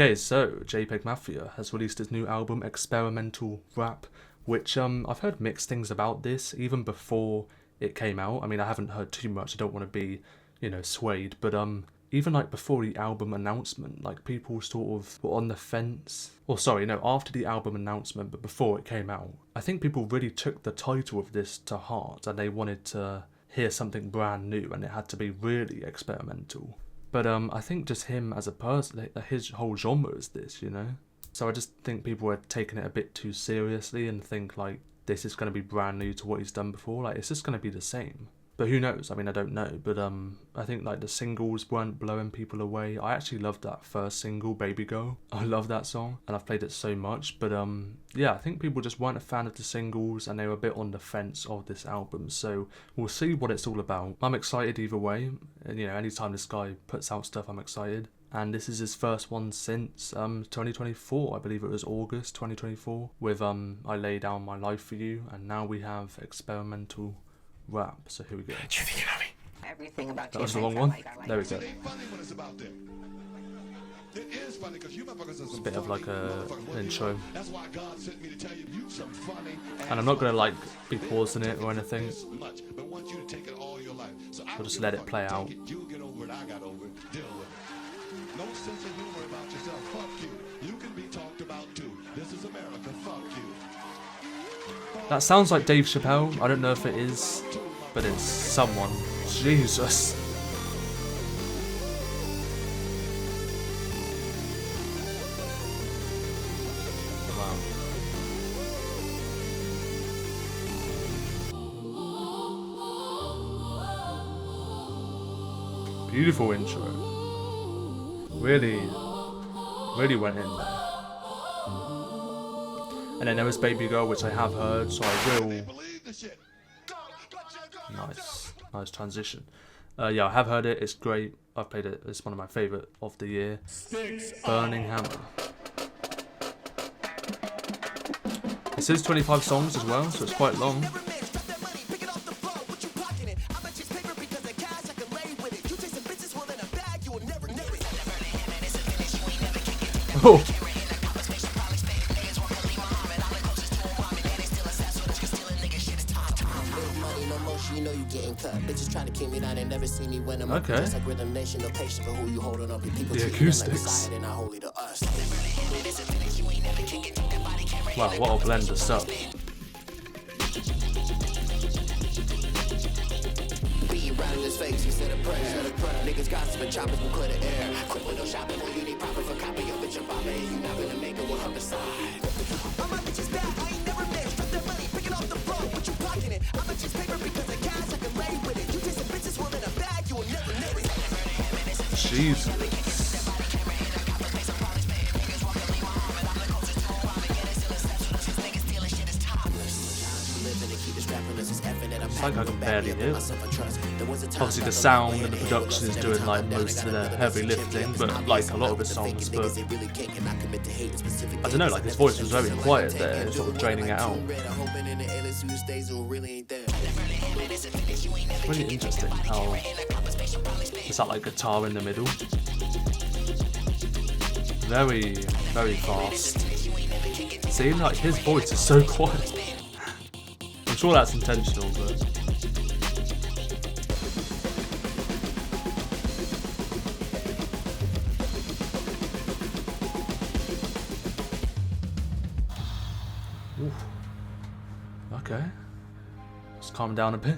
Okay, so JPEGMAFIA has released his new album, Experimental Rap, which I've heard mixed things about this, even before it came out. I mean, I haven't heard too much, I don't want to be, swayed, but even like before the album announcement, like people sort of were on the fence. Or sorry, no, after the album announcement, but before it came out, I think people really took the title of this to heart and they wanted to hear something brand new and it had to be really experimental. But I think just him as a person, his whole genre is this, So I just think people were taking it a bit too seriously and think like this is going to be brand new to what he's done before. Like it's just going to be the same. But who knows? I mean, I don't know. But I think like the singles weren't blowing people away. I actually loved that first single, Baby Girl. I love that song and I've played it so much. But yeah, I think people just weren't a fan of the singles and they were a bit on the fence of this album. So we'll see what it's all about. I'm excited either way. And anytime this guy puts out stuff, I'm excited. And this is his first one since 2024. I believe it was August 2024 with I Lay Down My Life For You. And now we have Experimental Rap. So here we go. You think about me? Everything about that was the wrong one. There we go. It's a bit of like an intro. And I'm not going to like be pausing it or anything. We'll just let it play out. No sense of humor about yourself. Fuck you. You can be talked about too. This is America. Fuck you. That sounds like Dave Chappelle. I don't know if it is, but it's someone. Jesus. Wow. Beautiful intro. Really went in there. And then there was Baby Girl, which I have heard, so I will. Nice transition. Yeah, I have heard it. It's great. I've played it. It's one of my favourite of the year. Burning Hammer. This is 25 songs as well, so it's quite long. Oh. Okay. The acoustics. Wow, what a blend of stuff. Niggas gossiping, choppers will clear the air. Quick window shopping when you need profit for copy your bitch up, you not gonna make it with her beside. All my bitches bad, I ain't never been. Strip their money, picking off the road, what you blocking it? I'm a just paper because the gas I can lay with it. You chasing bitches well in a bag, you will never know it. Jesus. It's like I can barely hear. Obviously the sound and the production is doing like most of the heavy lifting, but like a lot of the songs, but I don't know, like his voice was very quiet there, sort of draining it out. It's really interesting how it's that like guitar in the middle. Very, very fast. See, like his voice is so quiet. I'm sure that's intentional, but oof. Okay, let's calm down a bit.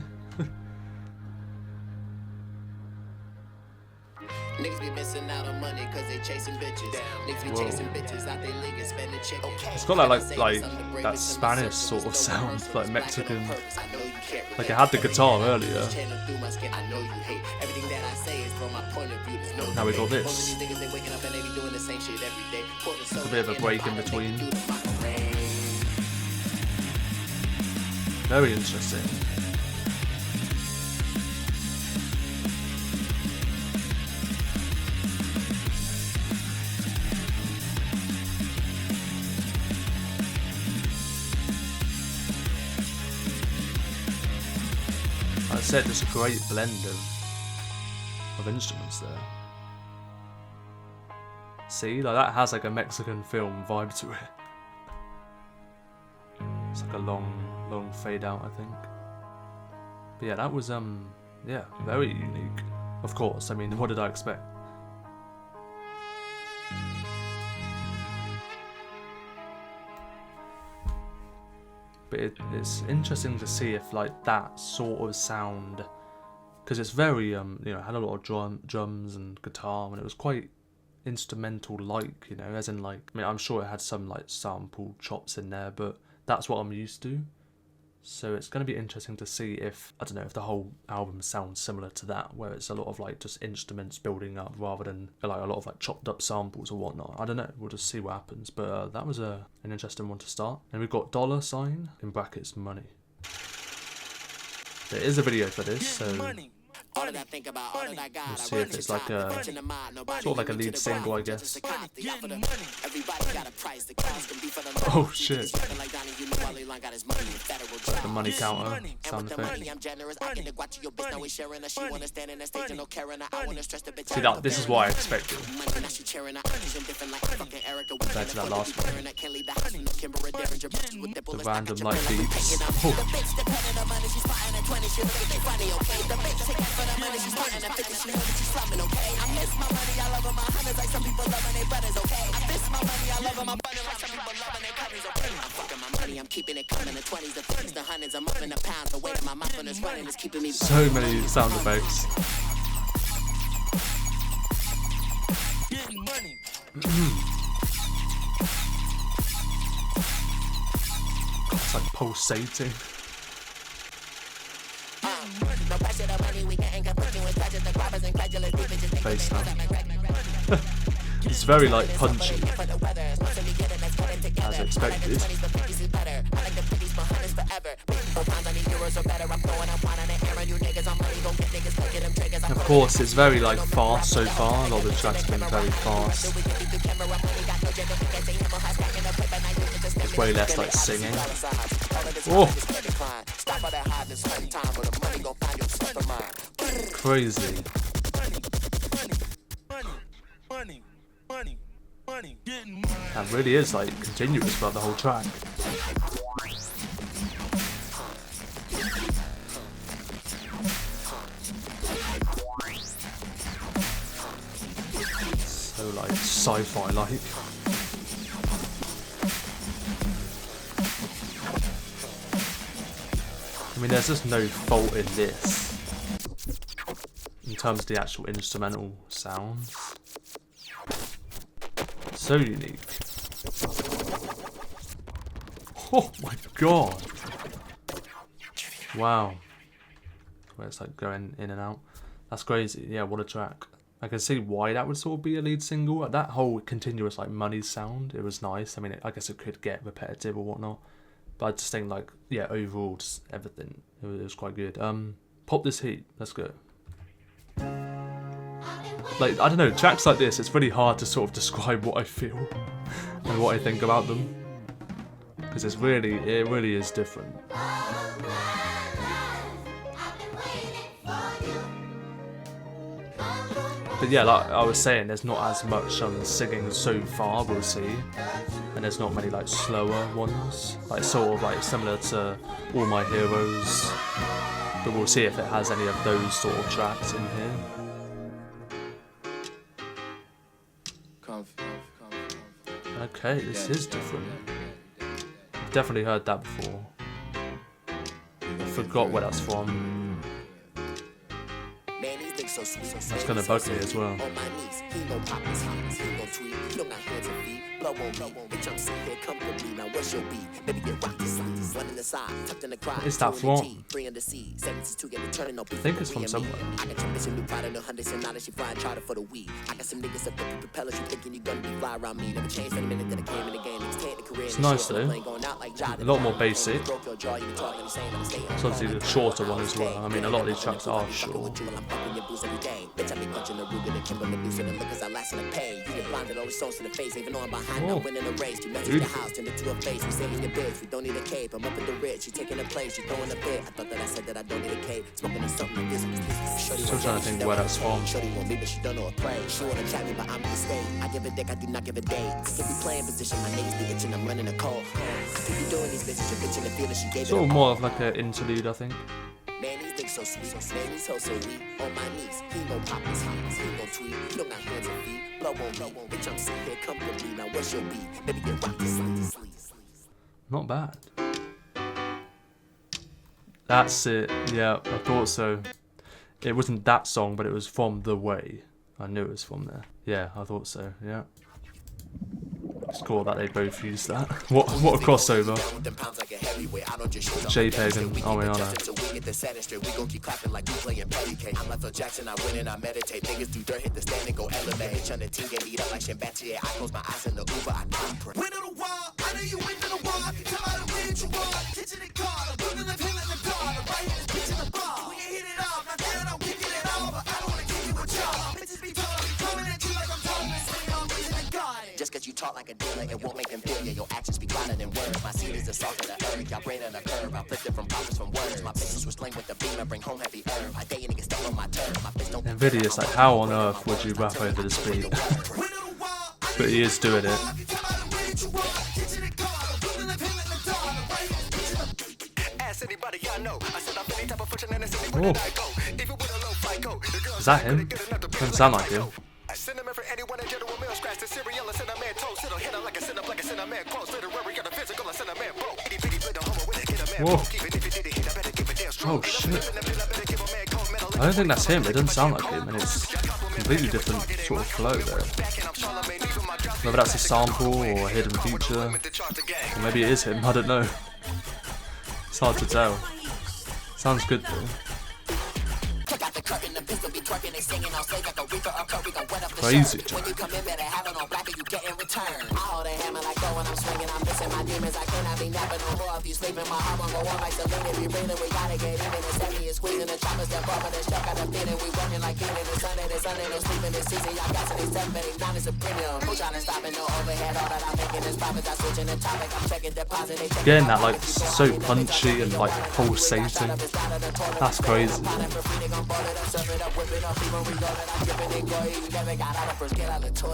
Niggas be missing out on money cause they chasing bitches. Niggas be chasing bitches out they league and spending chicken. It's got that like that Spanish sort of sound, like Mexican. Like it had the guitar earlier. Now we got this. A bit of a break in between. Very interesting. Like I said, there's a great blend of instruments there. See, like that has like a Mexican film vibe to it. It's like a long fade out, I think. But yeah, that was yeah, very unique. Of course, I mean, what did I expect? But it's interesting to see if like that sort of sound, because it's very you know, had a lot of drums and guitar, and it was quite instrumental like, you know, as in like, I mean, I'm sure it had some like sample chops in there, but that's what I'm used to. So it's going to be interesting to see if, I don't know, if the whole album sounds similar to that, where it's a lot of like just instruments building up rather than like a lot of like chopped up samples or whatnot. I don't know, we'll just see what happens. But that was an interesting one to start. And we've got $, in brackets, money. There is a video for this, so All that I think about, all that I got, we'll see if it's like a sort of like a lead single, I guess. Oh shit! The money counter sound effect. See that? This is what I expected compared to that last one. The random like beats. I'm keeping it coming, the 20s, the 50s, the 100s, I'm up in the pounds, the weight of my mouth on this running is keeping me. So many sound effects. Getting money. It's like pulsating. Bass now. It's very like punchy, as expected. Of course, it's very like fast so far. A lot of the tracks have been very fast. There's way less like singing. Oh, crazy. That really is like continuous throughout the whole track. So like sci-fi like. I mean, there's just no fault in this in terms of the actual instrumental sounds. So unique. Oh my god. Wow. Where it's like going in and out. That's crazy. Yeah, what a track. I can see why that would sort of be a lead single. That whole continuous like money sound, it was nice. I mean, I guess it could get repetitive or whatnot. But I just think like, yeah, overall, just everything, it was quite good. Pop This Heat, let's go. Like, I don't know, tracks like this, it's really hard to sort of describe what I feel and what I think about them. Because it really is different. But yeah, like I was saying, there's not as much singing so far, we'll see. And there's not many like slower ones. Like sort of like similar to All My Heroes. But we'll see if it has any of those sort of tracks in here. Okay, this is different. I've definitely heard that before. I forgot where that's from. That's gonna bug me as well. What is that from? I think it's from somewhere. It's nice though. A lot more basic. It's obviously the shorter one as well. I mean, a lot of these tracks are short. Still trying to think where that's from. Sort of more of like an interlude, I think. Man, these things so sweet. Man, he's so sweet. On my knees, he gon' pop his heat. He gon' tweet. He don't got hands and feet. Blow on me, bitch. I'm sitting here comfortably. Now what's your beat? Baby, get rocked to sleep. Not bad. That's it. Yeah, I thought so. It wasn't that song, but it was from The Way. I knew it was from there. Yeah, I thought so. Yeah. It's cool that they both used that. What a crossover. JPEG and Ariana. Just cause you talk like a dealer, it won't make them feel ya. Your actions be louder than words. My seed is the salt of the earth. Y'all brain on a curve. I flip different problems from words. My business was slang with the beam. I bring home heavy herb. I date niggas step on my turf. My fist don't. Nvidia's like, how on earth would you rap over this beat? But he is doing it. Oh. Is that him? Doesn't sound like him. Whoa. Oh shit. I don't think that's him, it doesn't sound like him, and it's a completely different sort of flow there. Whether that's a sample or a hidden feature, or maybe it is him, I don't know. It's hard to tell. Sounds good though. Crazy. When you come in, better have it on black and you get in return. I hold a hammer like when I'm swinging, I'm missing my demons. I cannot be napping no more if you sleeping. My heart won't go on like Celine. If you breathing, we gotta get even. The 70 is squeezing, the choppers step up, and the struck got the feeling. We running like Keenan. It's Sunday, no sleeping this season. Y'all got to these 7, betting 9 is a premium. Who trying to stop it? No overhead. All that I'm making is profits. I switching the topic. I'm checking deposit. Getting that like so punchy and like pulsating. That's crazy.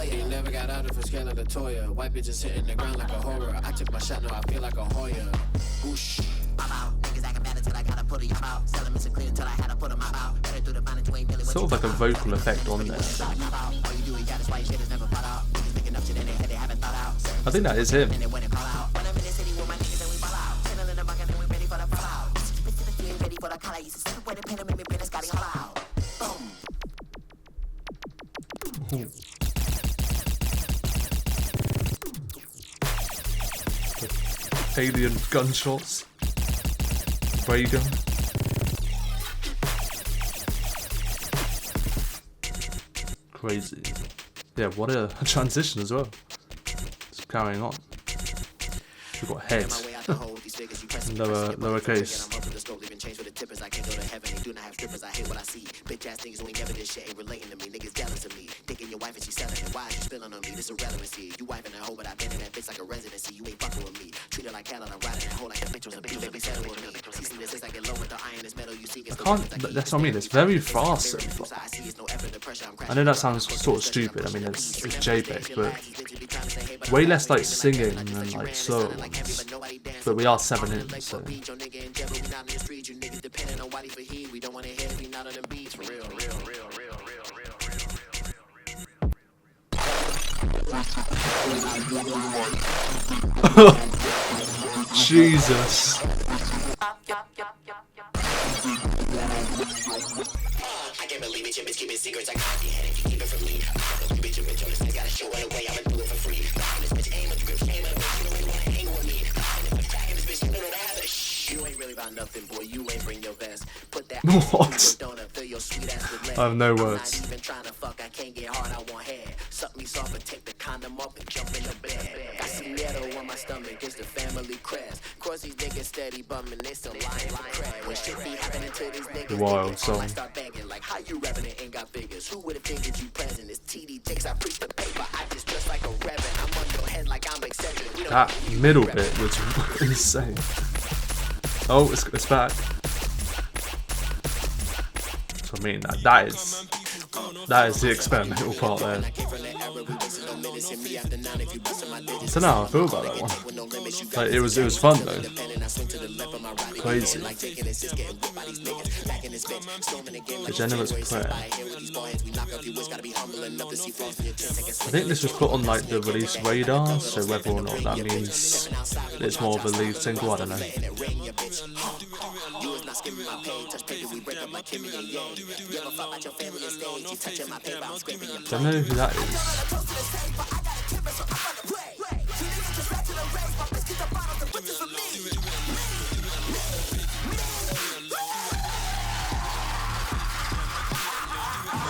You never got out of a scale of the Toya. White bitches hitting the ground like a horror. I took my shot, now I feel like a Hoya. Whoosh. Sort of like a vocal effect on there. I think that is him. Ooh. Alien gunshots. Ray gun. Crazy. Yeah, what a transition as well. Just carrying on. We've got heads. Lowercase. I can't go to heaven, they do not have strippers. I hate what I see. Bitch ass niggas who ain't never this shit ain't relating to me. Niggas jealous of me. Thinking your wife and she selling it. Why is you spilling on me? This irrelevancy. You wiping that hoe, but I been in that bitch like a residency. You ain't fucking with me. Treat her like cattle, I'm riding that hoe like a bitch was a bitch. Baby settle with me. See this is like get low with the iron, this metal you see. I can't, that's what I mean, it's very fast so far. I know that sounds sort of stupid, I mean it's JPEG, but way less like singing than like slower ones. But we are 7 in, so. Jesus. I can't believe it, you bitch keeping secrets. I can't be headed, you keep it from me. You bitch, understand, gotta show it away, I'ma do it for free. This bitch aim with the grip, aim with the bitch, you don't really wanna hang with me. This bitch, you know that I have a shh. You ain't really about nothing, boy, you ain't bring your vest. Put that what? Fill your sweet ass with lead. I have no words. I'm not even trying to fuck, I can't get hard, I want head. Suck me soft and take the condom off and jump in the bed. Seattle on my stomach, it's the family crest. Course these niggas steady bumming, they still lying for crack. When shit be happening to these niggas, The wild song. I start begging, like how you rapping and ain't got figures? Who would've figured you present? It's TD Jakes, I preach the paper, I just dress like a reverend. I'm on your head like I'm eccentric. We don't That middle bit was insane. Oh, it's back. So I mean, that is the experimental part there. I don't know how I feel about that one. Like, it was fun though. Crazy. A generous prayer. I think this was put on like the release radar, so whether or not that means it's more of a lead single, I don't know. Don't know who that is.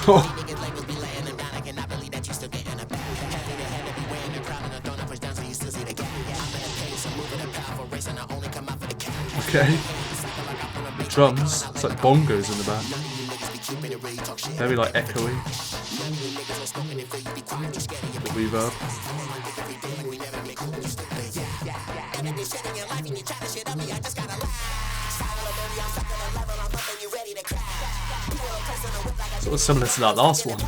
Oh. Okay. The drums, it's like bongos in the back. Very like echoey. The reverb. Sort of similar to that last one.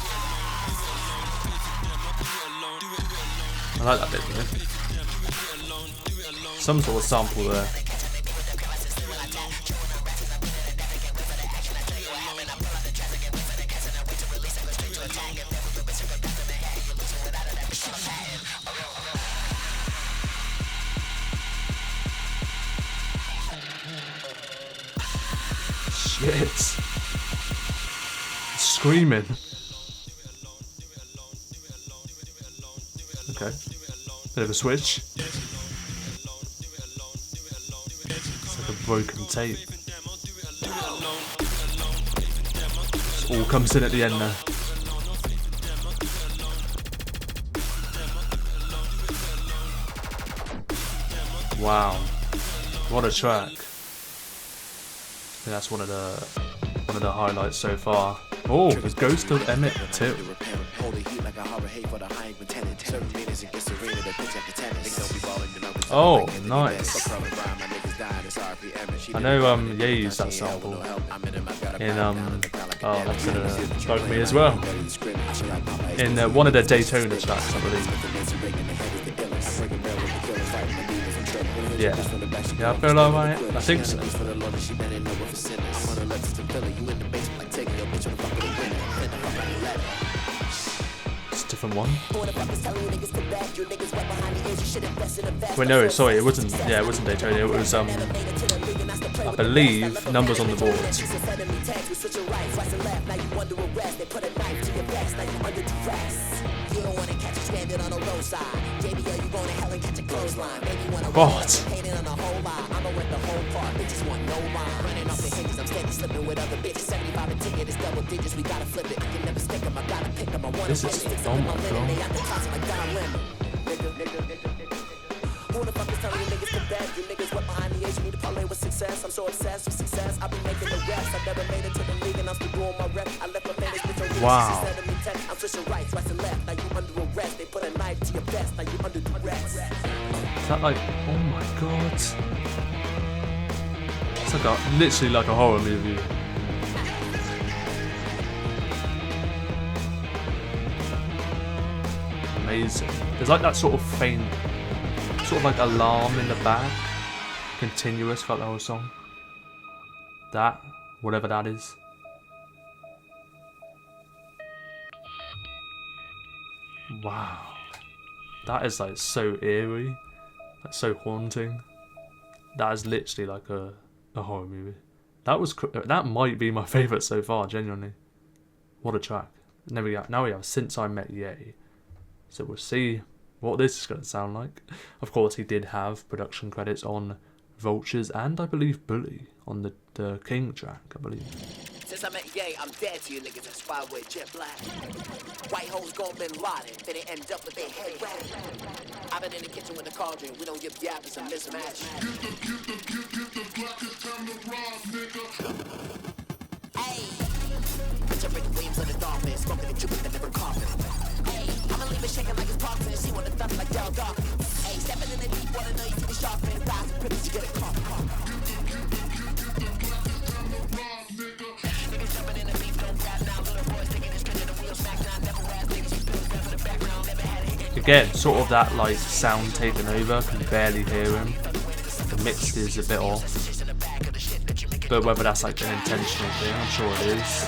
I like that bit though. Some sort of sample there. Shit. Screaming. Okay. Bit of a switch. It's like a broken tape. It all comes in at the end there. Wow. What a track. I think that's one of the highlights so far. Oh, it was Ghost of Emmett Till. Oh, nice. I know Ye used that sample in oh, that's gonna bug me as well. In one of their Daytona tracks, I believe. Yeah. Yeah, I feel alright. I think so. It's a different one. Wait, no, sorry, it wasn't. Yeah, it wasn't Daytona. It was I believe Numbers on the Board. God. This is, oh my god. Who the fuck is telling you niggas to bed? You niggas went behind the age, you need to parlay with success. I'm so obsessed with success. I've been making the rest. I've never made it to the league and I'm still doing my rep. I left my family's bitch on. Wow. I'm switching rights and left. Now you under arrest. They put a knife to your vest. Now you under duress. Is that like, oh my god. It's like literally like a horror movie. Amazing. There's like that sort of faint, sort of like alarm in the back, continuous throughout the whole song. That, whatever that is. Wow. That is like so eerie, like so haunting. That is literally like a horror movie. That might be my favourite so far, genuinely. What a track. Now we have Since I Met Ye. So we'll see what this is going to sound like. Of course, he did have production credits on Vultures and I believe Bully on the King track, I believe. Since I met Ye, I'm dead to you niggas. That's why we're jet black. White hoes gon' Bin Laden, then they end up with their head wrapped. I I've been in the kitchen with the cauldron. We don't give gap, it's a mismatch. Hey, picture Rick Williams of the Dolphin, smoking the Jupiter that never coughing. Hey, I'ma leave it shaking like it's boxing. She wanna thump like Del Dawkins. Hey, stepping in the deep water, know you see the shark fin. Thighs and privilege, you get a cough. Niggas jumping in the beef, don't grab now. Little boys thinking it's straight to the wheel, smack down. Never ass niggas, you feel for the background. Never had a hit. Again, sort of that like sound taken over. Can barely hear him. The mix is a bit off. But whether that's like an intentional thing, I'm sure it is.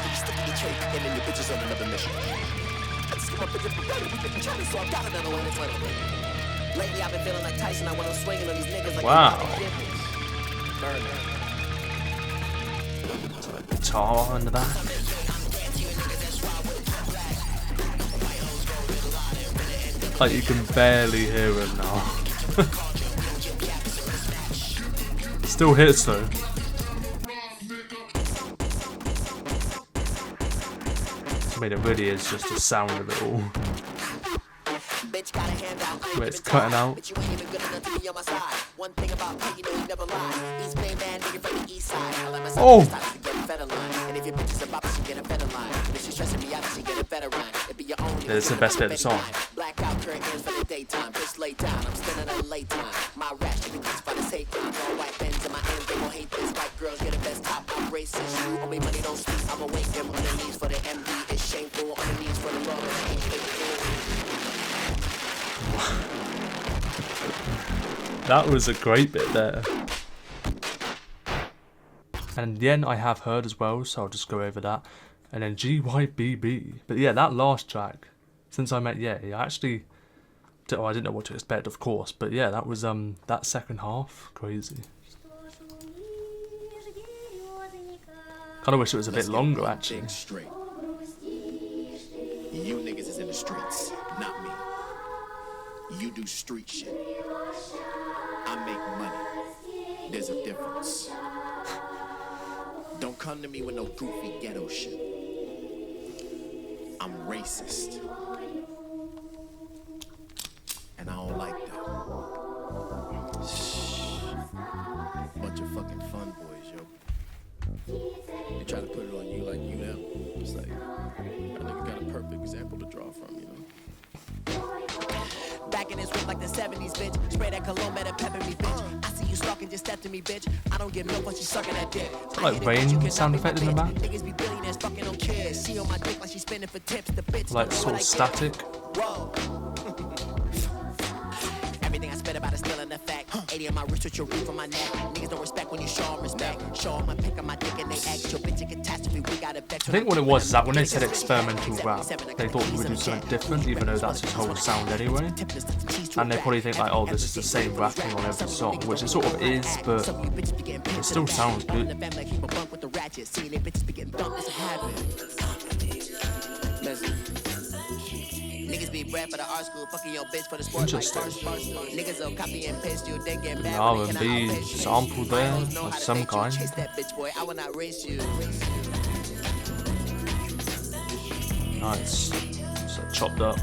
Lately I've been feeling like Tyson. I went on swinging on these niggas like Wow. Guitar in the back. Like you can barely hear him now. Still hits though. I mean, it really is just the sound of it all. Where it's cutting out. Oh! Yeah, it's the best bit of the song. Blackout curtains for the daytime. Just lay down. I'm spending a late time. My rash niggas just by the same time. All white pens in my hands. They gon' hate this. White girls get the best top. I'm racist. You owe me money, don't sleep. I'ma wake them on their knees for the MD. It's shameful. On the knees for the Lord. That was a great bit there. And then I have heard as well, so I'll just go over that. And then GYBB. But yeah, that last track, Since I Met Ye, I actually, I didn't know what to expect, of course. But yeah, that was that second half, crazy. Kind of wish it was a bit longer, actually. Straight. You niggas is in the streets, not me. You do street shit. I make money. There's a difference. Don't come to me with no goofy ghetto shit. I'm racist. And I don't like that. Bunch of fucking fun boys, yo. They try to put it on you like you them. It's like, that nigga got a perfect example to draw from, you know? Back in this whip like the 70s, bitch. Spray that cologne, better pepper me, bitch. I see you stalking, just step to me, bitch. I don't give milk when she sucking that dick. Like rain sound effect in the back. Niggas be billionaires fucking on kids. She on my dick like she spinning for tips. The bitch Like sort of static. Whoa. Everything I spit about is still in effect. 80 on my wrist with your roof on my neck. Niggas don't respect when you show them respect. Show them a pick on my dick and they act. Your bitch a catastrophe, we got a vex. I think what it was is that when they said experimental rap, they thought he would do something different, even though that's his whole sound anyway. And they probably think like, oh, this is the same rapping on every song, which it sort of is, but it still sounds good. Niggas be bred for the art school, fucking your bitch for the sport. Interesting. Niggas will copy and paste you, then get mad. R&B sample there of some kind. Chase that bitch, boy. I will not race you. Nice. So chopped up.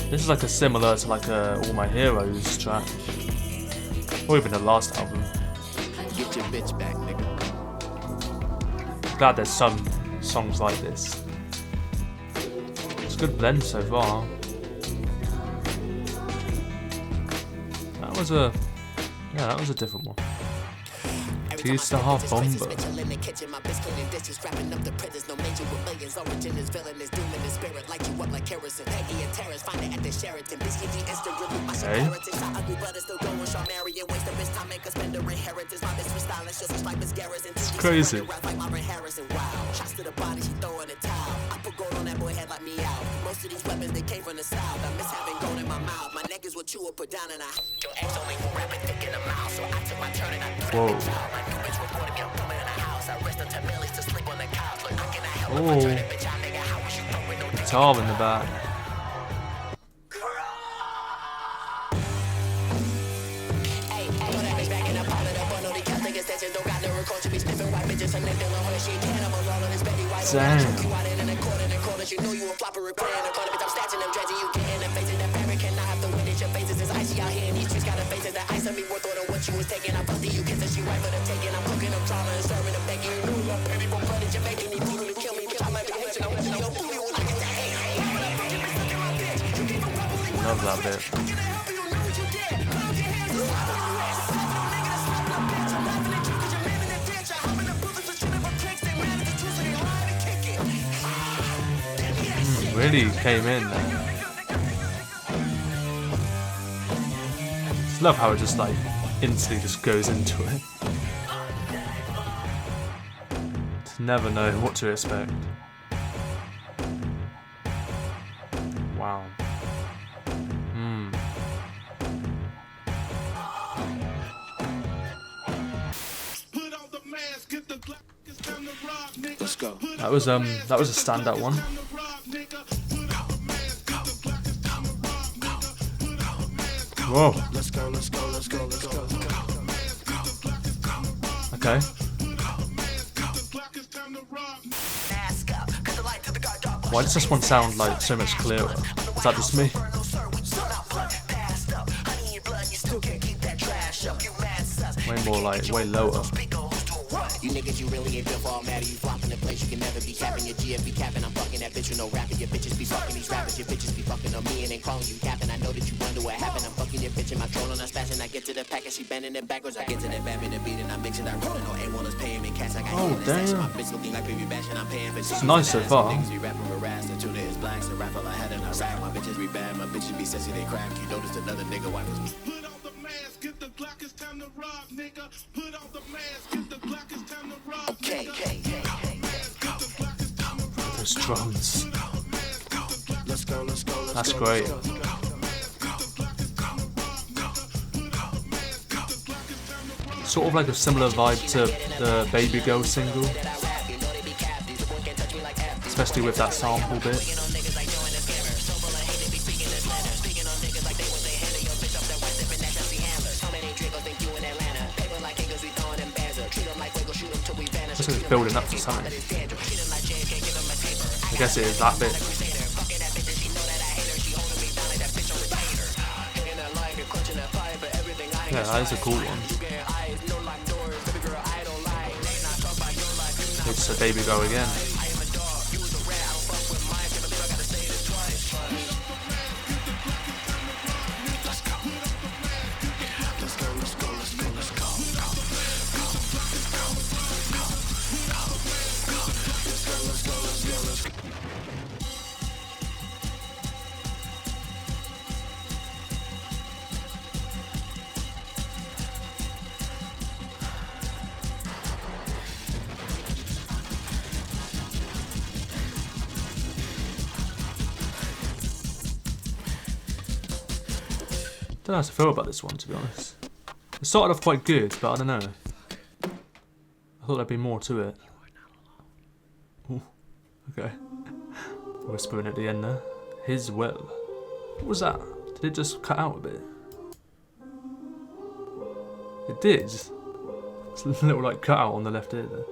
This is like a similar to like a All My Heroes track, or even the last album. Get your bitch back, nigga. Glad there's some songs like this. It's a good blend so far. That was a different one. Keys to Half Bomber. It's crazy. Most of these weapons they came from the south. I miss having gold in my mouth. My neck is what you would put down and I. Your ex only will rap it thick in the mouth. So I took my turn and I threw it. My new bitch reported me, I'm coming in the house. I rest until millies to sleep on the couch. Look, I cannot help if I turn it, bitch. I nigga, how was you throwing no guitar in the back? Damn. You know you a flopper, replaying the corner, bitch. I'm snatching them, dredging you, getting the faces that fabric, and I have to win it. Your faces tell me more thought on what you was taking. I'm busting you kids and she right for the taking. I'm cooking up drama and serving them bacon. You know I'm ready for blood and you're making me brutal to kill me. Bitch, I might be hating. I'm ready to fool you when I get that hate. Love that bit. Really came in there. Just love how it just like instantly just goes into it. Just never know what to expect. Wow. Let's go. That was a standout one. Whoa. Let's go, let's go, let's go, let's go. Okay. Why does this one sound like so much clearer? Is that just me? Way more like, way lower. You niggas, you really ain't built for all matter. You flocking the place, you can never be capping. Your GF be capping, I'm fucking that bitch with no rapping. Your bitches be fucking these rappers, your bitches be fucking on me and then calling you capping. I know that you wonder what happened. I'm fucking your bitch in my trolling, I'm smashing. I get to the pack and she bending it backwards. I get to the bam in the beat and I'm mixing that rolling. No A1 is paying me cash. I got oh damn. my bitch looking like baby bash and I'm paying for it's nice so far. Niggas be rapping with rass, the tuna is black, so rap all I had in a rap. My bitches be bad, my bitches be sexy, they crack. You notice another nigga wife was me. Put on the mask, get the Glock, it's time to rob, nigga. Put on the mask, get the Glock, it's time to rob. Okay. Those drums. Let's go, let's go, let's That's go, great. let's go. Sort of like a similar vibe to the Baby Girl single. Especially with that sample bit. Looks like it's building up to something. I guess it is that bit. Yeah, that is a cool one. It's a Baby Girl again. I don't know how to feel about this one, to be honest. It started off quite good, but I don't know. I thought there'd be more to it. Ooh, okay. Whispering at the end there. His will. What was that? Did it just cut out a bit? It did. It's a little like cut out on the left ear there.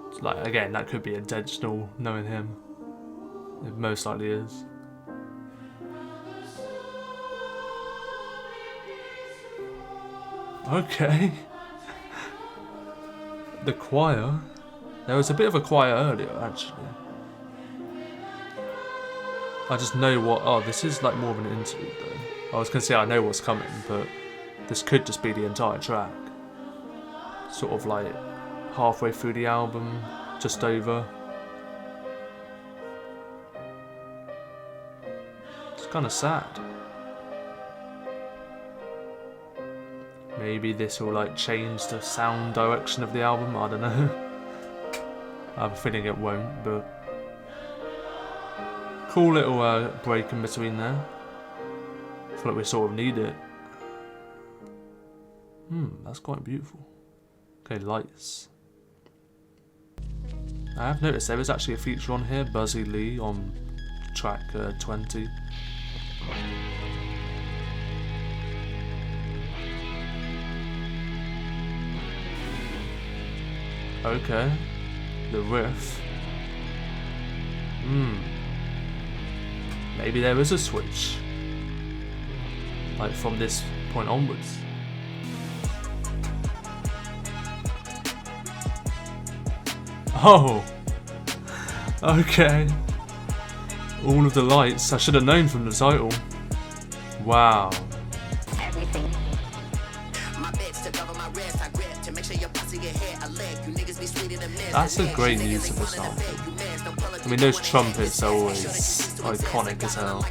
It's like, again, that could be intentional, knowing him. It most likely is. Okay. The choir. There was a bit of a choir earlier, actually. I just know what... Oh, this is like more of an interlude, though. I was going to say I know what's coming, but this could just be the entire track. Sort of like halfway through the album, just over. It's kind of sad. Maybe this will like change the sound direction of the album, I don't know. I have a feeling it won't, but cool little break in between there. I feel like we sort of need it. That's quite beautiful. Okay, lights. I have noticed there is actually a feature on here, Buzzy Lee on track 20. Okay, the riff. Maybe there is a switch. like from this point onwards. Oh, okay. All of the lights. I should have known from the title. Wow. Everything. That's a great use of the sample. I mean, those trumpets are always iconic as hell.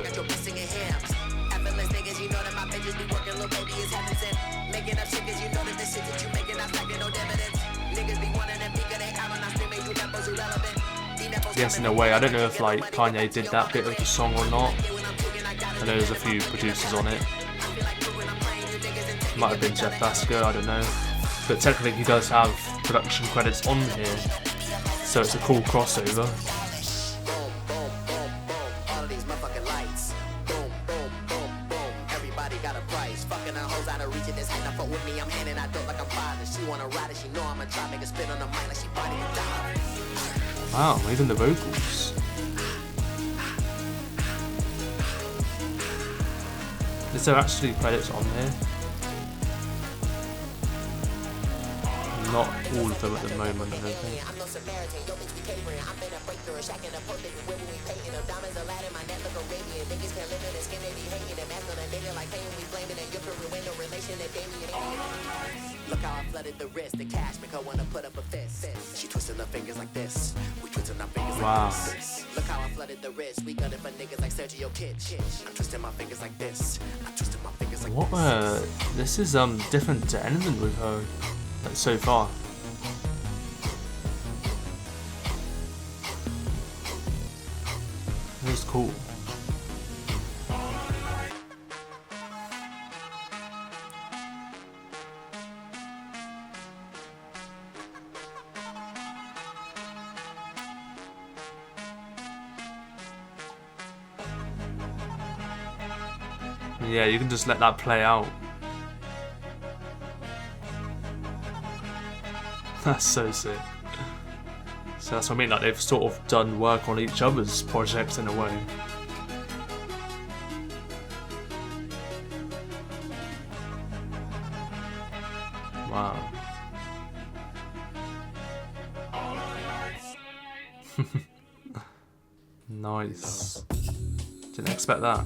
Yes, in a way. I don't know if like Kanye did that bit of the song or not. I know there's a few producers on it. Might have been Jeff Basker, I don't know. But technically he does have production credits on here, so it's a cool crossover. Wow, even the vocals. Is there actually credits on here? Not all of them at the moment, I don't think. Look how I flooded the wrist, the cash make her wanna put up a fist. She twisting her fingers like this. We twisting our fingers like this. Look how I flooded the wrist. We got it for niggas like Sergio Kitch. I'm twisting my fingers like this. I'm twisting my fingers like What? This is different to anything we've heard so far. It's cool. Yeah, you can just let that play out. That's so sick. So that's what I mean, like they've sort of done work on each other's projects in a way. Wow. Nice. Didn't expect that.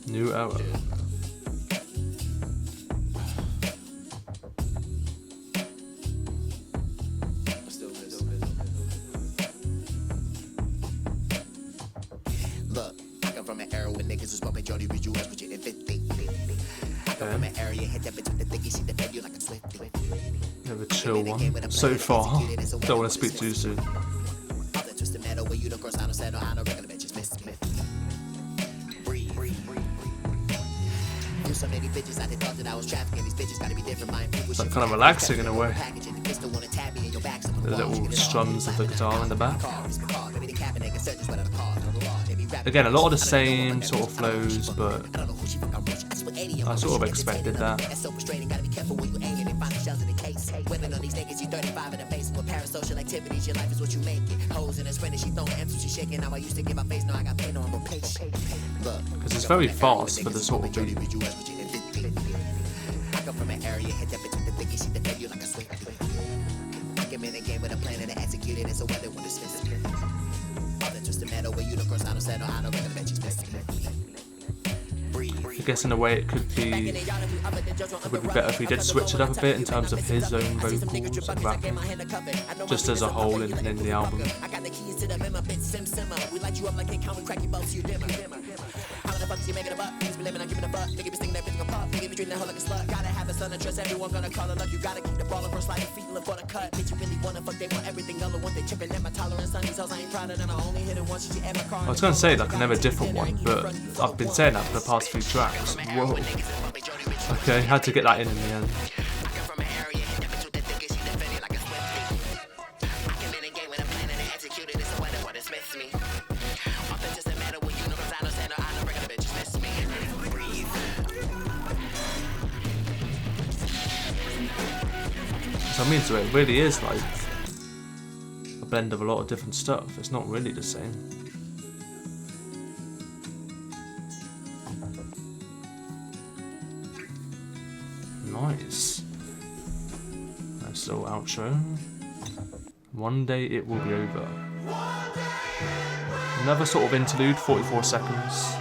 New era. Look, I come from an era when niggas was bumping Jody Reed US with you in 50. I come from an area, hit that bitch with the thicky, see the bed you like a Swifty. Have a chill one so far. Don't want to speak too soon. Like kind of relaxing in a way. The little strums of the guitar in the back. Again, a lot of the same sort of flows, but I sort of expected that. Because it's very fast for the sort of beat. I come from an area, hit that bitch with the thicky, see the bed you like a Swifty. I came in a game with a plan and I executed it, so whether one dismiss it. All the twisted metal where unicorns, I don't settle, I don't recommend you miss it. I guess in a way it would be better if he did switch it up a bit in terms of his own vocals and rapping, just as a whole in the album. I got the keys to the memo, bitch, simmer. We light you up like they count, we crack you both, you dimmer. How the fuck is you making a buck? Niggas be living, I'm giving a fuck. Niggas be stinging everything apart. Niggas be treating that hoe like a slut. Gotta have a son and trust everyone, gonna call it luck. You gotta keep the ball across like feet, look for the cut. Bitch, you really wanna fuck, they want everything, all the one they tripping at my tolerance on these hoes. I ain't proud of them, I only hit it once, you ever car. I was going to say like another different one, but I've been saying that for the past few tracks. Whoa. Okay, had to get that in the end. So I mean, so it really is like a blend of a lot of different stuff. It's not really the same. Nice. Nice little outro. One day it will be over. Another sort of interlude, 44 seconds.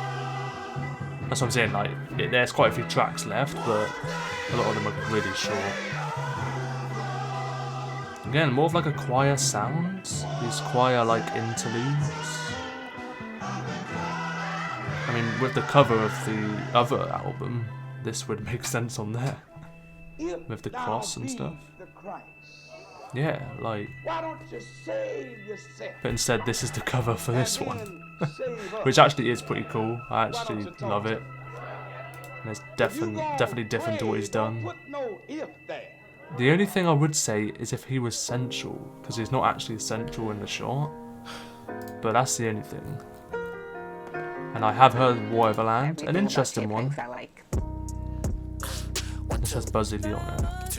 That's what I'm saying, like, there's quite a few tracks left, but a lot of them are really short. Again, more of like a choir sound. These choir like interludes. I mean, with the cover of the other album, this would make sense on there. With the cross and stuff. Yeah, like... Why don't you save yourself? But instead, this is the cover for this one. Which actually is pretty cool. I actually love it. And it's definitely different to what he's done. Put no if there. The only thing I would say is if he was central, because he's not actually central in the shot. But that's the only thing. And I have heard War Overland, an interesting one. I like. This has Buzzy Lee on it.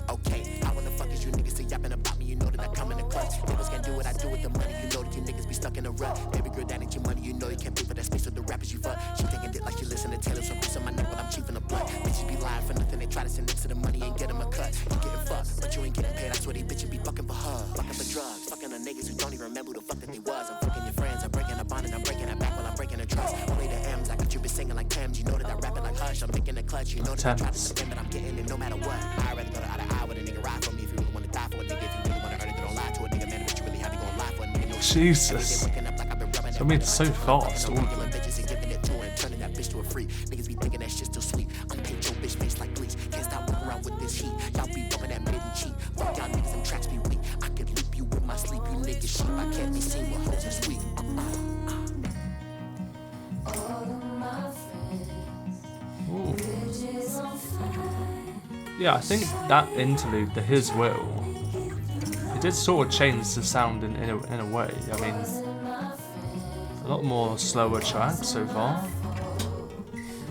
Okay, I wanna fuck as you niggas say yapping about me, you know that I come in the clutch. Niggas can't do what I do with the money, you know that you niggas be stuck in a rut. Every girl that ain't your money, you know you can't pay for that space with the rappers you fuck. She taking it like she listen to Taylor, so piece on my neck while I'm chiefing the blood. Bitches be lying for nothing, they try to sit next to the money and get them a cut. You getting fucked, but you ain't getting paid, I swear these bitches be fucking for her. Fucking for drugs, fucking the niggas who don't even remember who the fuck that they was. I'm fucking your friends, I'm breaking a bond and I'm breaking it back while I'm breaking the trust. Only the M's, I got you been singing like Thames, you know that I rapping like Hush. I'm making a clutch, you know that I try to spend, but I'm getting it no matter what. I'd rather go to eye with a nigga ride for me if you really wanna die for a nigga. If you really wanna earn it, don't lie to a nigga, man. But you really have to go lie for a nigga. No Jesus. I mean, it's so fast. All of them. bitches and giving it to her and turning that bitch to a freak. Niggas be thinking that shit still sweet. I'm paint your bitch face like bleach. Can't stop walking around with this heat. Y'all be bumping that mid and cheat. Fuck y'all niggas, them tracks be weak. I could leap you with my sleep, you niggas sheep. I can't be seen with hoes and sweet. Ooh. Yeah, I think that interlude, the His Will, it did sort of change the sound in a way. I mean, a lot more slower tracks so far,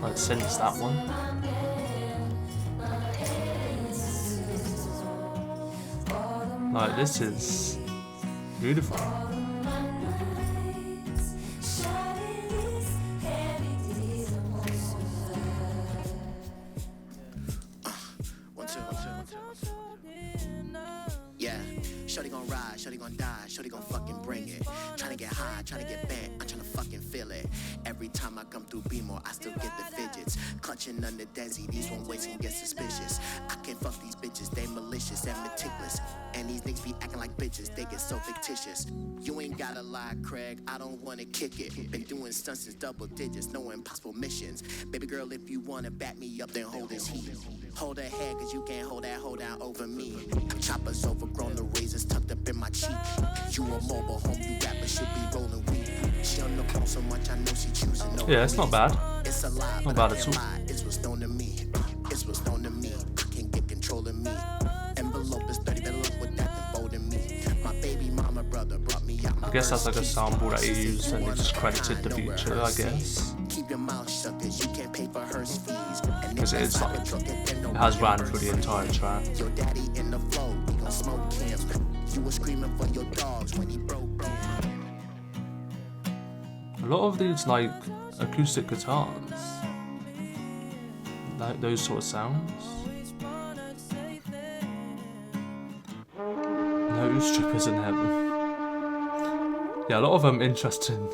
like since that one. Like, this is beautiful. Yeah, shorty gon' ride, shorty gon' die, shorty gon' fucking bring it. Tryna get high, tryna get bent, I'm tryna fucking feel it. Every time I come through B-more, I still get the fidgets. Clutching under Desi, these one ways can get suspicious. I can't fuck these bitches, they malicious and meticulous. And these niggas be acting like bitches, they get so fictitious. You ain't gotta lie, Craig, I don't wanna kick it. Been doing stunts since double digits, no impossible missions. Baby girl, if you wanna back me up, then hold this heat. Hold her head, cause you can't hold that hold down over me. Choppers overgrown, the razors tucked up in my cheek. You a mobile home, you rapper should be rolling weed. She on the phone so much, I know she choosing no. Yeah, it's not bad. It's a lie, Not but bad I at can't all. lie. It's what's known to me. It's what's known to me. I can't get control of me. Envelope is 30, better luck with that than folding me. My baby mama brother brought me out my I guess that's like a first sample that he kiss. used and he just credited the feature, I guess. Keep your mouth shut, cause you can't pay for her fees. Because it is like, it has ran through the entire track. Your daddy in the flow, he gon' smoke him. You were screaming for your dogs when he broke in. A lot of these like acoustic guitars, like those sort of sounds. No strippers in heaven. Yeah, a lot of them interesting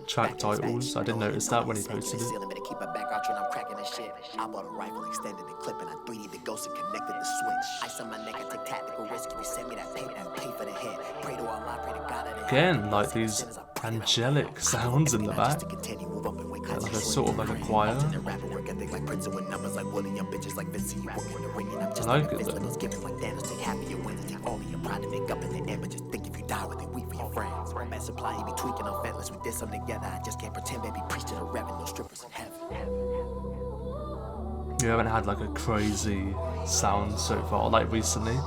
track titles. I did notice that when he posted it. Keep my back out when I'm cracking this shit. I bought a rifle, extended the clip, and I 3D'd the ghost and connected the switch. Ice on my neck, I take tactical risk. You send me that paper and pay for the hit. Pray to Allah, pray to God. Again, like these angelic sounds in the back. Yeah, like a sort of like a choir. I like it though. Supply, you be tweaking on ventless. We did something together. I just can't pretend, baby. Preach to the revenue strippers in heaven. You haven't had like a crazy sound so far, like recently.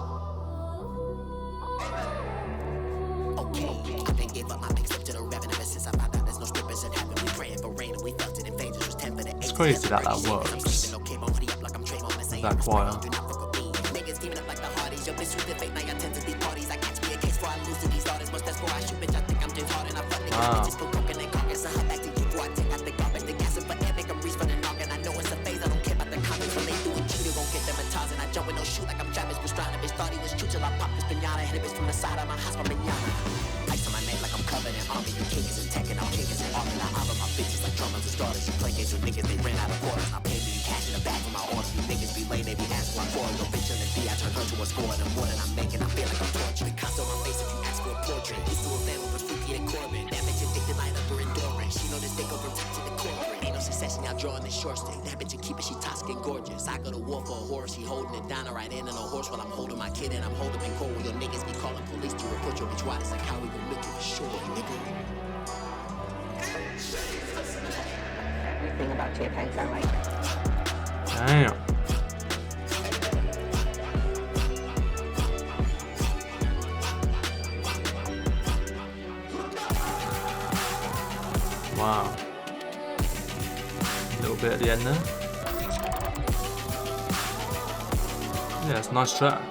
Okay, I've been gave up my big slip to the revenue since I found out there's no strippers in heaven. We praying for rain and we felt it in phases. Was 10 for the 8. It's crazy that works. That choir. Niggas giving up like the Hardys. Yo, bitch, with the fake night. I tend to these parties. I catch me a case for I lose to these daughters. Much that's for I shoot, bitch. I think I'm James Harden. I fuck niggas, bitches for broken and carcass. I hop back to you, boy. I take out the garbage. The gas is for air, make them reach for the knock. And I know it's a phase. I don't care about the comments. started. She play games with niggas, they ran out of quarters. I paid me cash in the back for my orders. You niggas be lame, they be asking my quarter. Your bitch on the D, I turn her to a score. The more that I'm making, I feel like I'm tortured. Picasso on my face if you ask for a portrait. Used to a family with Freaky and Corbin. That bitch addicted like upper endurance. She know this dick over top to the corporate. Ain't no succession, y'all drawing this short stick. That bitch a keep it, she toxic and gorgeous. I go to war for a horse, she holding it down. I ride in on a horse while I'm holding my kid and I'm holding in court. Where your niggas be calling police to report your bitch. Why? It's like how we gon' make it short, nigga. Everything about JPEGs I like. Damn. Wow. A little bit at the end there. Yeah, it's a nice track.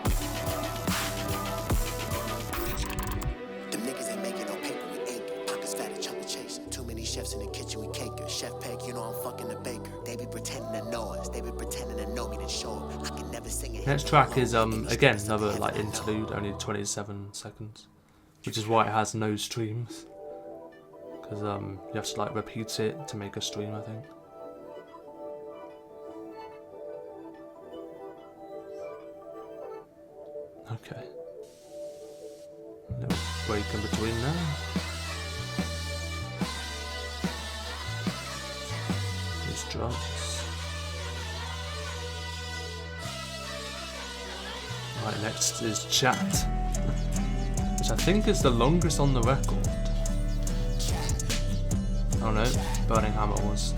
The niggas ain't making no paper, we ink. Pockets fat and chummy chasing. Too many chefs in the kitchen, we caker. Chef Peg, you know I'm fucking the baker. They be pretending to know us. They be pretending to know me, then show them. I can never sing it. Next track is again another like interlude, only 27 seconds, which is why it has no streams. Because you have to like repeat it to make a stream, I think. Okay. A little break in between there. There's drums. Right, next is Chat, which I think is the longest on the record. I don't know, Burning Hammer was.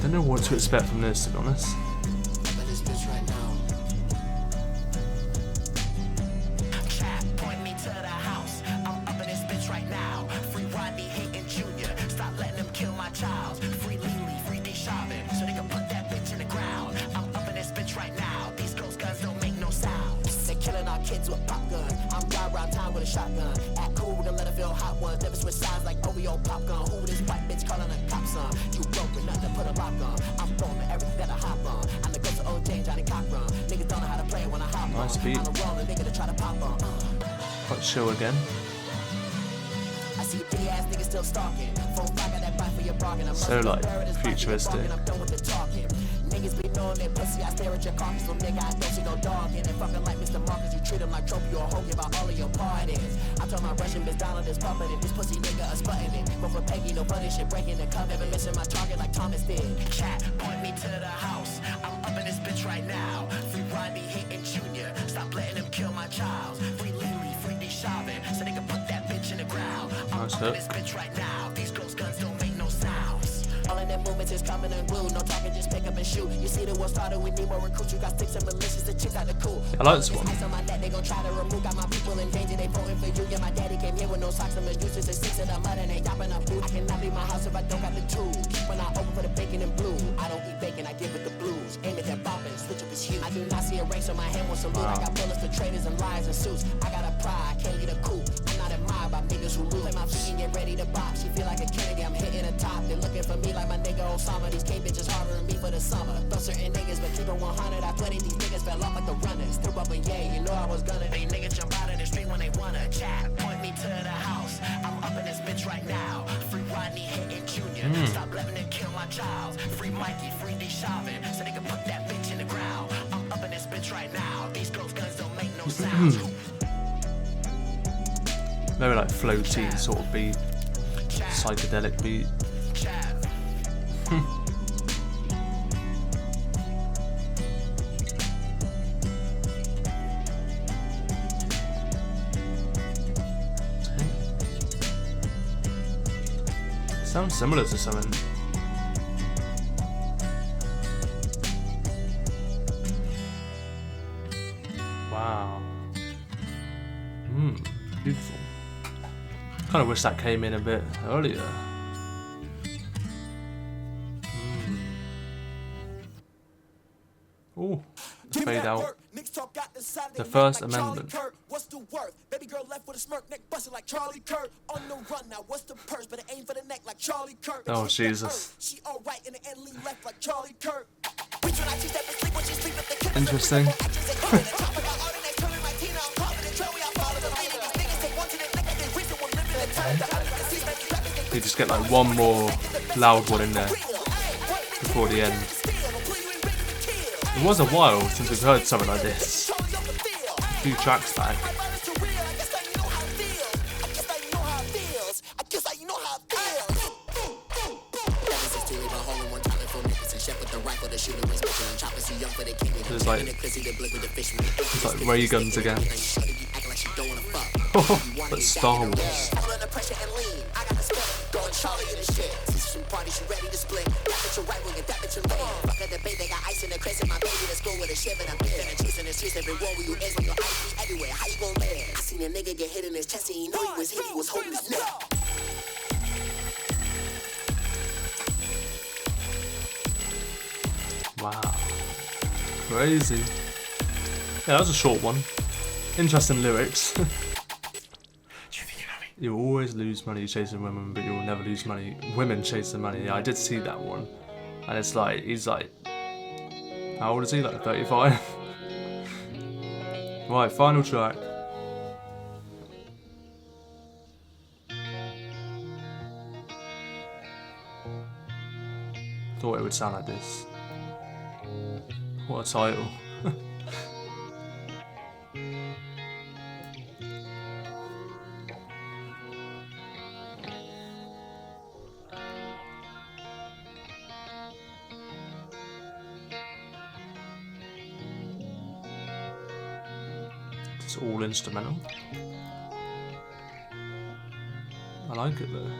Don't know what to expect from this, to be honest. Shotgun, act cool, we gon' let her feel hot ones. Never switch sides like OVO popgun. Who this white bitch calling a cop son? You broke with nothing, put a lock on. I'm throwing everything that I hop on. I'm the ghost of OJ, Johnny Cochran. Niggas don't know how to play when I hop on. Nice beat. I'm a rolling nigga to try to pop on. Quite chill again. I see pretty ass niggas still stalking. Phone fire got that bite for your bargain. So like futuristic. I'm done with the talking. Niggas be knowing that pussy. I stare at your carcass, little nigga. I don't see no dog in it. Fucking like Mr. Marcus, you treat him like trophy or hoe. Give out all of your parties. I told my Russian bitch Donald is pumping it. This pussy nigga a sputting it. Go for Peggy, no funny shit. Breaking the cup, never missing my target like Thomas did. Chat, point me to the house. I'm up in this bitch right now. Free Rodney, hitting Junior. Stop letting him kill my child. Free Lily, free D Shavin. So they can put that bitch in the ground. I'm up in this bitch right now. These ghost guns don't make no sounds. All of them movements is coming unglued. No talking, just pick up and shoot. You see the war started, we need more recruits. You got sticks and malicious to check out the cool. I like this one. Ice on my neck, they gon' try to remove. Got my people in danger, they voting for you. Yeah, my daddy came here with no socks. I'm useless. They six of the mud and they yopping up food. I cannot leave my house if I don't got the tools. When I open for the bacon and blue, I don't eat bacon, I give it the blues. Aim at that bopping, switch up his hue. I do not see a race on my hand with salute. I got bullets for traitors and liars and suits. I got a pride, can't lead a coup. I'm not admired by niggas who lose. Play my feet and get ready to bop. She feel like a Kennedy, I'm hitting the top. They're looking for me like my nigga Osama. These K bitches harboring me for the summer. Throw certain niggas, but keep it 100. I plenty these niggas fell off like the runners. Threw up a yay, you know I was gonna. These niggas jump out of the street when they wanna chat. Point me to the house. I'm up in this bitch right now. Free Rodney, hitting Junior. Stop letting them kill my child. Free Mikey, free D Shavin. So they can put that bitch in the ground. I'm up in this bitch right now. These ghost guns don't make no sound. Very like floaty sort of beat, psychedelic beat. Sounds similar to something. Wow. Beautiful. Kind of wish that came in a bit earlier. Ooh, fade out. The First Amendment. What's the worth? Baby girl left with a smirk, neck busted like Charlie Kirk. On the run now, what's the purse? Better aim for the neck like Charlie Kirk. Oh Jesus. She alright in the end, lean left like Charlie Kirk. We try not to step asleep when she sleep at the Interesting. You just get like one more loud one in there before the end. It was a while since we've heard something like this. A few tracks back. There's like ray guns again. But Star Wars. Wow. Crazy. Yeah, that was a short one. Interesting lyrics. You'll always lose money chasing women, but you'll never lose money women chasing money. Yeah, I did see that one. And it's like, he's like, how old is he? Like 35? Right, final track. Thought it would sound like this. What a title. It's all instrumental. I like it though.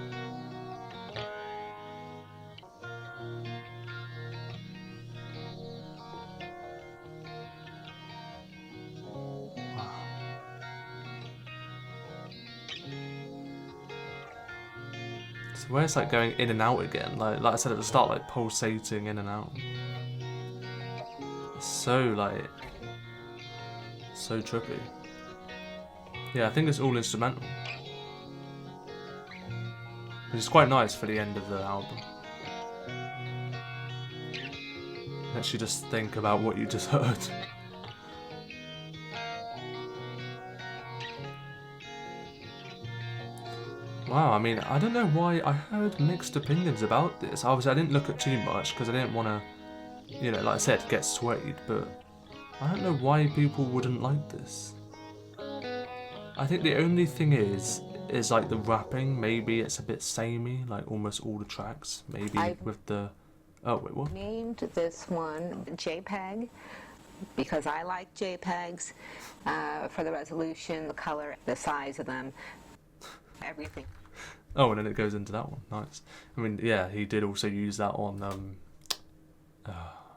So where it's like going in and out again, like I said at the start, like pulsating in and out. It's so trippy. Yeah, I think it's all instrumental. Which is quite nice for the end of the album. Lets you just think about what you just heard. Wow, I mean, I don't know why I heard mixed opinions about this. Obviously, I didn't look at too much because I didn't want to, you know, like I said, get swayed, but I don't know why people wouldn't like this. I think the only thing is like the rapping. Maybe it's a bit samey, like almost all the tracks. Maybe with the... Oh, wait, what? Named this one JPEG because I like JPEGs for the resolution, the color, the size of them, everything. Oh, and then it goes into that one. Nice. I mean, yeah, he did also use that on,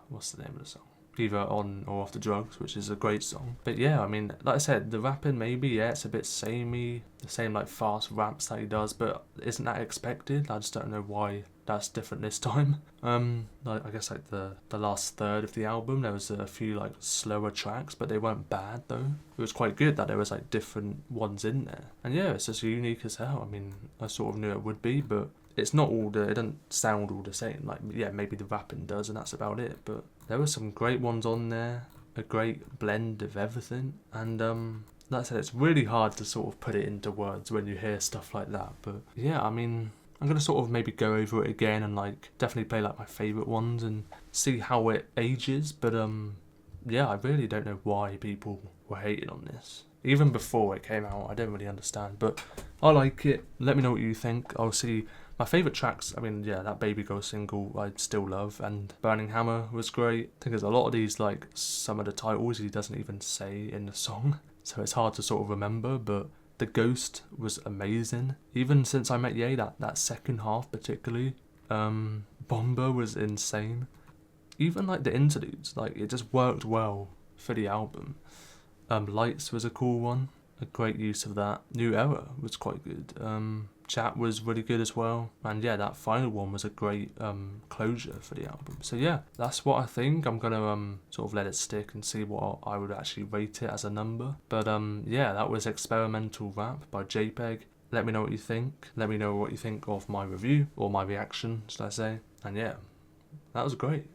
what's the name of the song? Either On or Off the Drugs, which is a great song. But yeah, I mean, like I said, the rapping maybe, yeah, it's a bit samey, the same like fast raps that he does, but isn't that expected? I just don't know why that's different this time. Like I guess like the last third of the album, there was a few like slower tracks, but they weren't bad though. It was quite good that there was like different ones in there. And yeah, it's just unique as hell. I mean, I sort of knew it would be, but it's not all it doesn't sound all the same. Like, yeah, maybe the rapping does and that's about it, but there were some great ones on there, a great blend of everything, and like I said, it's really hard to sort of put it into words when you hear stuff like that, but yeah, I mean, I'm going to sort of maybe go over it again and like definitely play like my favourite ones and see how it ages, but yeah, I really don't know why people were hating on this. Even before it came out, I don't really understand, but I like it. Let me know what you think. I'll see. My favourite tracks, I mean, yeah, that Baby Girl single I still love, and Burning Hammer was great. I think there's a lot of these, like, some of the titles he doesn't even say in the song, so it's hard to sort of remember, but The Ghost was amazing. Even Since I Met Ye, that second half particularly, Bomber was insane. Even, like, the interludes, like, it just worked well for the album. Lights was a cool one, a great use of that. New Era was quite good. Chat was really good as well, and yeah, that final one was a great closure for the album. So yeah, that's what I think. I'm gonna sort of let it stick and see what I would actually rate it as a number. But yeah, that was Experimental Rap by JPEG. Let me know what you think. Let me know what you think of my review, or my reaction, should I say. And yeah, that was great.